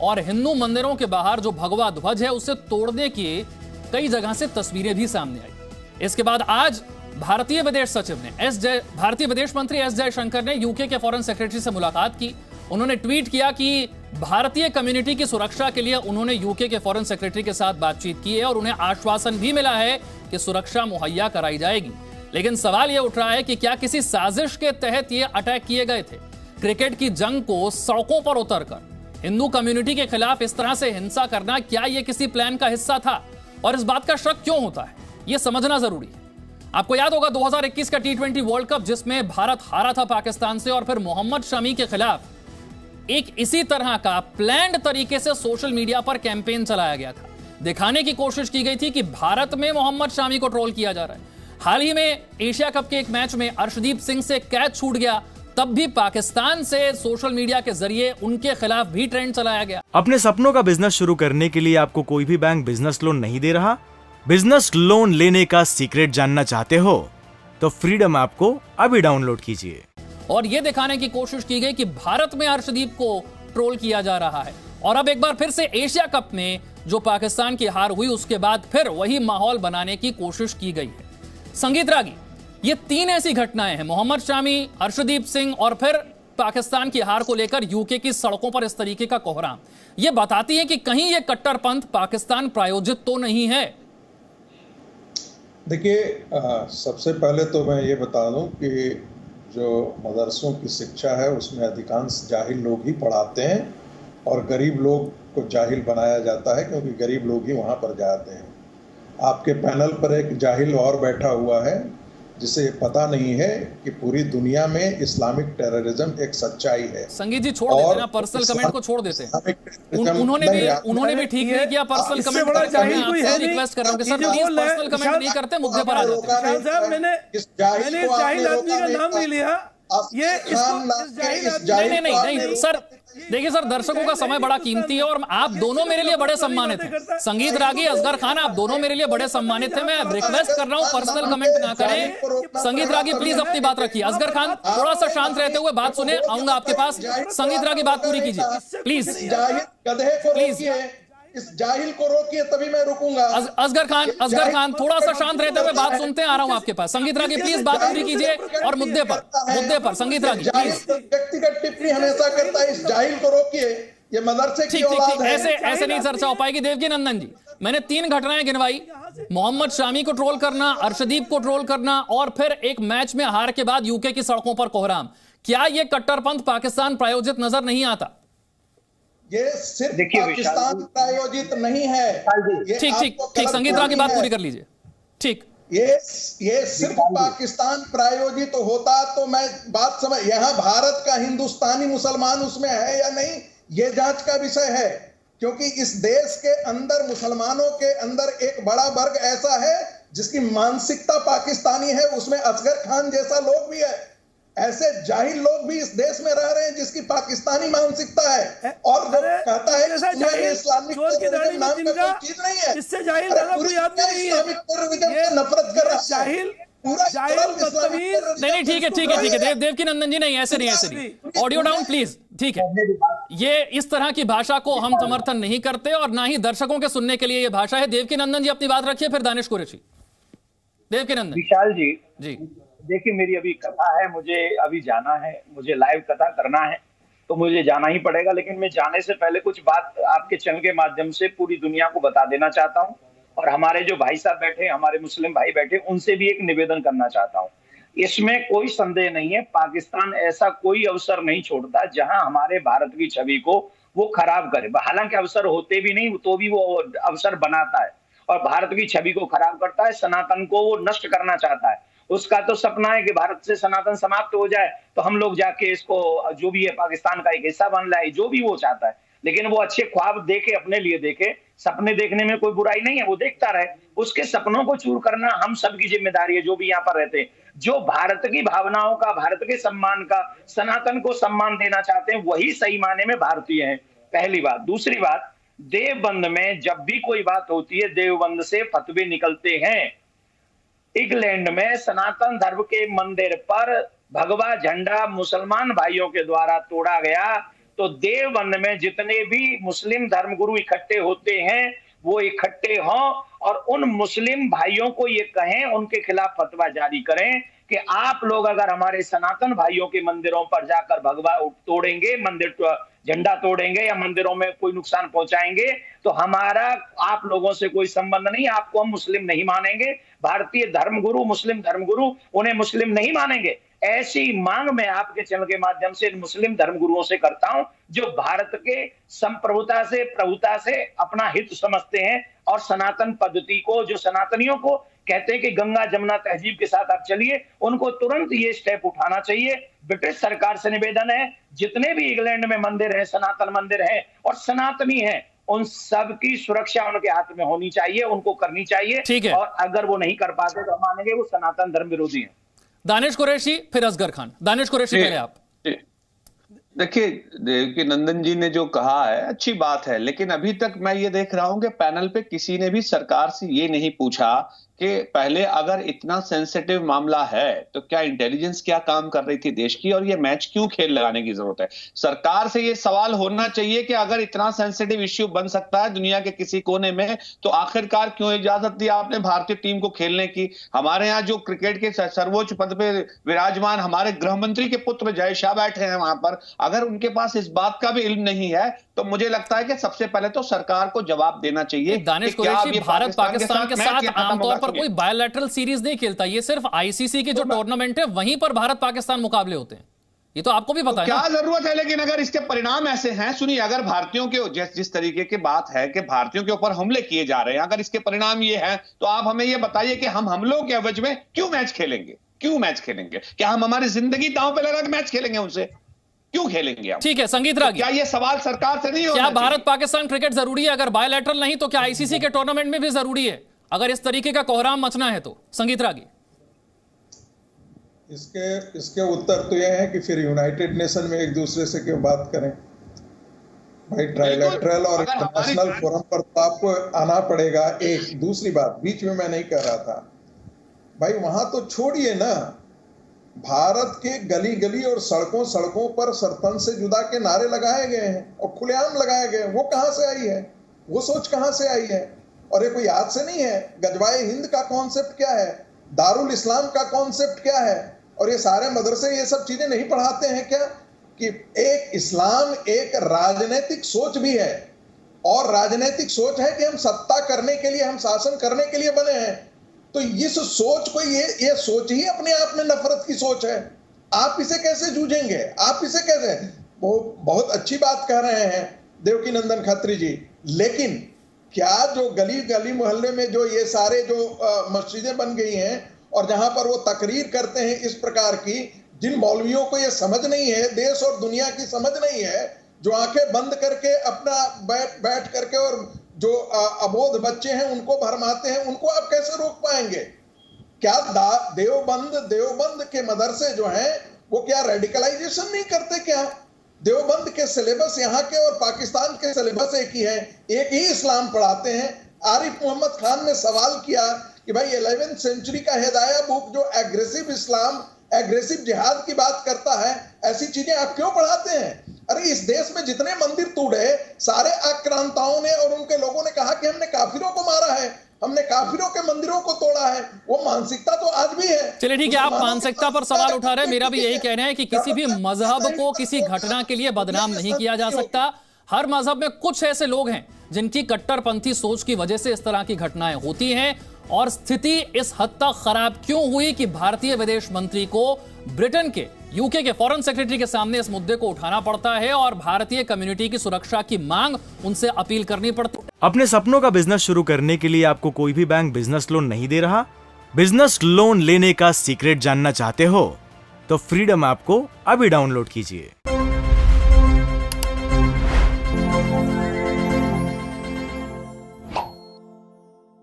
और हिंदू मंदिरों के बाहर जो भगवा ध्वज है उसे तोड़ने की कई जगह से तस्वीरें भी सामने आई। इसके बाद आज भारतीय विदेश सचिव ने भारतीय विदेश मंत्री एस जयशंकर ने यूके के फॉरेन सेक्रेटरी से मुलाकात की। उन्होंने ट्वीट किया कि भारतीय कम्युनिटी की सुरक्षा के लिए उन्होंने यूके के फॉरेन सेक्रेटरी के साथ बातचीत की है और उन्हें आश्वासन भी मिला है कि सुरक्षा मुहैया कराई जाएगी। लेकिन सवाल यह उठ रहा है कि क्या किसी साजिश के तहत ये अटैक किए गए थे? क्रिकेट की जंग को सड़कों पर उतरकर हिंदू कम्युनिटी के खिलाफ इस तरह से हिंसा करना, क्या यह किसी प्लान का हिस्सा था? और इस बात का शक क्यों होता है, यह समझना जरूरी है। आपको याद होगा 2021 का T20 वर्ल्ड कप जिसमें भारत हारा था पाकिस्तान से, और फिर मोहम्मद शमी के खिलाफ एक इसी तरह का प्लान्ड तरीके से सोशल मीडिया पर कैंपेन चलाया गया था। दिखाने की कोशिश की गई थी कि भारत में मोहम्मद शमी को ट्रोल किया जा रहा है। हाल ही में एशिया कप के एक मैच में अर्शदीप सिंह से कैच छूट गया, तब भी पाकिस्तान से सोशल मीडिया के जरिए उनके खिलाफ भी ट्रेंड चलाया गया। अपने सपनों का बिजनेस शुरू करने के लिए आपको कोई भी बैंक बिजनेस लोन नहीं दे रहा? बिजनेस लोन लेने का सीक्रेट जानना चाहते हो तो फ्रीडम ऐप को अभी डाउनलोड कीजिए। और यह दिखाने की कोशिश की गई कि भारत में अर्शदीप को ट्रोल किया जा रहा है। और अब एक बार फिर से एशिया कप में जो पाकिस्तान की हार हुई उसके बाद फिर वही माहौल बनाने की कोशिश की गई है। संगीत रागी, ये तीन ऐसी घटनाएं हैं, मोहम्मद शमी, अर्शदीप सिंह और फिर पाकिस्तान की हार को लेकर यूके की सड़कों पर इस तरीके का कोहराम, ये बताती है कि कहीं ये कट्टरपंथ पाकिस्तान प्रायोजित तो नहीं है। देखिए, सबसे पहले तो मैं ये बता दूं कि जो मदरसों की शिक्षा है उसमें अधिकांश जाहिल लोग ही पढ़ाते हैं और गरीब लोग को जाहिल बनाया जाता है, क्योंकि गरीब लोग ही वहाँ पर जाते हैं। आपके पैनल पर एक जाहिल और बैठा हुआ है जिसे पता नहीं है कि पूरी दुनिया में इस्लामिक टेररिज्म एक सच्चाई है। संगीत जी छोड़ देते ना, पर्सनल कमेंट को छोड़ देते हैं। उन्होंने भी ठीक नहीं किया पर्सनल कमेंट। मैं रिक्वेस्ट कर रहा हूं कि सर प्लीज पर्सनल कमेंट नहीं करते, मुद्दे पर आ जाते हैं। मैंने इस जाहिल आदमी का नाम नहीं लिया। नहीं सर, देखिए सर, दर्शकों का समय बड़ा कीमती है और आप दोनों मेरे लिए बड़े सम्मानित हैं। संगीत रागी, असगर खान, आप दोनों मेरे लिए बड़े सम्मानित हैं। मैं रिक्वेस्ट कर रहा हूं पर्सनल कमेंट ना करें। संगीत रागी प्लीज अपनी बात रखिए। असगर खान थोड़ा सा शांत रहते हुए बात सुने, आऊंगा आपके पास। संगीत रागी बात पूरी कीजिए प्लीज प्लीज। इस जाहिल को रोकिए तभी मैं रुकूंगा। असगर खान थोड़ा सा शांत रहते हुए बात सुनते हैं, आ रहा हूं आपके पास। संगीत रागी प्लीज बात पूरी कीजिए और मुद्दे पर संगीत रागी प्लीज। व्यक्तिगत टिप्पणी हमेशा करता है, इस जाहिल को रोकिए। ये मदरसे की औलाद है। ऐसे नहीं चर्चा हो पाएगी। देवकी नंदन जी, मैंने तीन घटनाएं गिनवाई, मोहम्मद शामी को ट्रोल करना, अर्शदीप को ट्रोल करना और फिर एक मैच में हार के बाद यूके की सड़कों पर कोहराम। क्या यह कट्टरपंथ पाकिस्तान प्रायोजित नजर नहीं आता? ये सिर्फ पाकिस्तान प्रायोजित नहीं है। ठीक, संगीत रागी की बात पूरी कर लीजिए। ठीक, ये सिर्फ पाकिस्तान प्रायोजित होता तो मैं बात समझ, यहाँ भारत का हिंदुस्तानी मुसलमान उसमें है या नहीं, ये जांच का विषय है। क्योंकि इस देश के अंदर मुसलमानों के अंदर एक बड़ा वर्ग ऐसा है जिसकी मानसिकता पाकिस्तानी है, उसमें असगर खान जैसा लोग भी है। ऐसे जाहिल लोग भी इस देश में रह रहे हैं जिसकी पाकिस्तानी मानसिकता है। और जो कहता है इस्लामिक टेररिज्म नाम का कोई चीज नहीं है, इससे जाहिल कोई आदमी नहीं है। इस्लामिक टेररिज्म से नफरत कर रहा है जाहिल। नहीं, ठीक है देवकी नंदन जी, नहीं ऐसे नहीं। Audio down please. ठीक है, ये इस तरह की भाषा को हम समर्थन नहीं करते और ना ही दर्शकों के सुनने के लिए ये भाषा है। देवकी नंदन जी अपनी बात रखिए, फिर दानिश कुरैशी। देवकी नंदन। विशाल जी, देखिए मेरी अभी कथा है, मुझे अभी जाना है, मुझे लाइव कथा करना है तो मुझे जाना ही पड़ेगा। लेकिन मैं जाने से पहले कुछ बात आपके चैनल के माध्यम से पूरी दुनिया को बता देना चाहता हूं और हमारे जो भाई साहब बैठे, हमारे मुस्लिम भाई बैठे, उनसे भी एक निवेदन करना चाहता हूं। इसमें कोई संदेह नहीं है, पाकिस्तान ऐसा कोई अवसर नहीं छोड़ता जहां हमारे भारत की छवि को वो खराब करे। हालांकि अवसर होते भी नहीं तो भी वो अवसर बनाता है और भारत की छवि को खराब करता है, सनातन को वो नष्ट करना चाहता है। उसका तो सपना है कि भारत से सनातन समाप्त हो जाए तो हम लोग जाके इसको जो भी है पाकिस्तान का एक हिस्सा बन लाए, जो भी वो चाहता है। लेकिन वो अच्छे ख्वाब देखे, अपने लिए देखे, सपने देखने में कोई बुराई नहीं है, वो देखता रहे। उसके सपनों को चूर करना हम सबकी जिम्मेदारी है जो भी यहाँ पर रहते हैं, जो भारत की भावनाओं का, भारत के सम्मान का, सनातन को सम्मान देना चाहते हैं, वही सही मायने में भारतीय हैं। पहली बात। दूसरी बात, देवबंद में जब भी कोई बात होती है, देवबंद से फतवे निकलते हैं। इंग्लैंड में सनातन धर्म के मंदिर पर भगवा झंडा मुसलमान भाइयों के द्वारा तोड़ा गया तो देवबंद में जितने भी मुस्लिम धर्मगुरु इकट्ठे होते हैं वो इकट्ठे हों और उन मुस्लिम भाइयों को ये कहें, उनके खिलाफ फतवा जारी करें कि आप लोग अगर हमारे सनातन भाइयों के मंदिरों पर जाकर भगवा तोड़ेंगे, मंदिर झंडा तोड़ेंगे या मंदिरों में कोई नुकसान पहुंचाएंगे तो हमारा आप लोगों से कोई संबंध नहीं, आपको हम मुस्लिम नहीं मानेंगे। भारतीय धर्मगुरु, मुस्लिम धर्मगुरु उन्हें मुस्लिम नहीं मानेंगे। ऐसी मांग मैं आपके चैनल के माध्यम से मुस्लिम धर्मगुरुओं से करता हूं जो भारत के संप्रभुता से, प्रभुता से अपना हित समझते हैं और सनातन पद्धति को, जो सनातनियों को कहते हैं कि गंगा जमुना तहजीब के साथ आप चलिए, उनको तुरंत ये स्टेप उठाना चाहिए। ब्रिटिश सरकार से निवेदन है, जितने भी इंग्लैंड में मंदिर है, सनातन मंदिर है और सनातनी है, उन सब की सुरक्षा उनके हाथ में होनी चाहिए, उनको करनी चाहिए। ठीक है। और अगर वो नहीं कर पाते तो मानेंगे वो सनातन धर्म विरोधी है। दानिश कुरैशी फिर असगर खान। दानिश कुरैशी पहले आप। देखिए नंदन जी ने जो कहा है अच्छी बात है, लेकिन अभी तक मैं ये देख रहा हूं कि पैनल पे किसी ने भी सरकार से ये नहीं पूछा कि पहले अगर इतना सेंसिटिव मामला है तो क्या इंटेलिजेंस क्या काम कर रही थी देश की, और ये मैच क्यों खेल लगाने की जरूरत है। सरकार से ये सवाल होना चाहिए कि अगर इतना सेंसिटिव इश्यू बन सकता है दुनिया के किसी कोने में तो आखिरकार क्यों इजाजत दी आपने भारतीय टीम को खेलने की। हमारे यहाँ जो क्रिकेट के सर्वोच्च पद पे विराजमान हमारे गृह मंत्री के पुत्र जय शाह बैठे हैं वहां पर, अगर उनके पास इस बात का भी इल्म नहीं है तो मुझे लगता है कि सबसे पहले तो सरकार को जवाब देना चाहिए। दानिश कुरैशी, भारत पाकिस्तान के साथ आमतौर पर कोई बायलैटरल सीरीज नहीं खेलता, ये सिर्फ आईसीसी के जो टूर्नामेंट है वहीं पर भारत पाकिस्तान मुकाबले होते हैं, ये तो आपको भी पता है। क्या जरूरत है, लेकिन अगर इसके परिणाम ऐसे हैं, सुनिए, अगर भारतीयों के जिस तरीके की बात है कि भारतीयों के ऊपर हमले किए जा रहे हैं, अगर इसके परिणाम ये हैं तो आप हमें ये बताइए कि हम हमलों के एवज में क्यों मैच खेलेंगे? क्यों मैच खेलेंगे? क्या हम हमारी जिंदगी दांव पे लगा के मैच खेलेंगे उनसे? क्यों खेलेंगे हम? ठीक है, संगीत रागी, क्या ये सवाल सरकार से नहीं होना क्या चाहिए? भारत पाकिस्तान क्रिकेट जरूरी है? अगर बायलैटरल नहीं तो क्या आईसीसी के टूर्नामेंट में भी जरूरी है, अगर इस तरीके का कोहराम मचना है तो? संगीत रागी, इसके उत्तर तो यह है कि फिर यूनाइटेड नेशन में एक दूसरे से क्यों बात करें भाई। ट्राइलैटरल और इंटरनेशनल फोरम पर तो आपको आना पड़ेगा। एक दूसरी बात बीच में मैं नहीं कह रहा था भाई, वहां तो छोड़िए ना, भारत के गली गली और सड़कों सड़कों पर सरपंच से जुदा के नारे लगाए गए हैं और खुलेआम लगाए गए हैं। वो कहां से आई है? वो सोच कहां से आई है? और ये कोई याद से नहीं है। गजवाए हिंद का कॉन्सेप्ट क्या है? दारुल इस्लाम का कॉन्सेप्ट क्या है? और ये सारे मदरसे ये सब चीजें नहीं पढ़ाते हैं क्या कि एक इस्लाम एक राजनीतिक सोच भी है, और राजनीतिक सोच है कि हम सत्ता करने के लिए, हम शासन करने के लिए बने हैं। तो इस सोच को, ये सोच ही अपने आप में नफरत की सोच है। आप इसे कैसे जूझेंगे? आप इसे कैसे? वो बहुत अच्छी बात कह रहे हैं देवकी नंदन खत्री जी, लेकिन क्या जो गली गली मोहल्ले में जो ये सारे जो मस्जिदें बन गई हैं और जहां पर वो तकरीर करते हैं इस प्रकार की, जिन मौलवियों को ये समझ नहीं है, देश और दुनिया की समझ नहीं है, जो आंखें बंद करके अपना बैठ करके और जो अबोध बच्चे हैं उनको भरमाते हैं, उनको आप कैसे रोक पाएंगे? क्या देवबंद के मदरसे जो हैं वो क्या रेडिकलाइजेशन नहीं करते? क्या देवबंद के सिलेबस यहाँ के और पाकिस्तान के सिलेबस एक ही है, एक ही इस्लाम पढ़ाते हैं। आरिफ मोहम्मद खान ने सवाल किया कि भाई 11वीं सेंचुरी का हिदाया बुक जो एग्रेसिव इस्लाम, एग्रेसिव जिहाद की बात करता है, ऐसी चीजें आप क्यों पढ़ाते हैं? अरे इस देश में जितने मंदिर तोड़े, सारे आक्रांताओं ने और उनके लोगों ने कहा कि हमने काफिरों को मारा है, हमने काफिरों के मंदिरों को तोड़ा है। वो मानसिकता तो आज भी है। चलिए ठीक है, आप मानसिकता पर सवाल उठा रहे हैं, मेरा भी यही कहना है कि किसी भी मजहब को किसी घटना के लिए बदनाम नहीं किया जा सकता। हर मजहब में कुछ ऐसे लोग हैं जिनकी कट्टरपंथी सोच की वजह से इस तरह की घटनाएं होती हैं, और स्थिति इस हद तक खराब क्यों हुई कि भारतीय विदेश मंत्री को ब्रिटेन के, यूके के फॉरेन सेक्रेटरी के सामने इस मुद्दे को उठाना पड़ता है और भारतीय कम्युनिटी की सुरक्षा की मांग उनसे अपील करनी पड़ती है। अपने सपनों का बिजनेस शुरू करने के लिए आपको कोई भी बैंक बिजनेस लोन नहीं दे रहा? बिजनेस लोन लेने का सीक्रेट जानना चाहते हो तो फ्रीडम ऐप को अभी डाउनलोड कीजिए।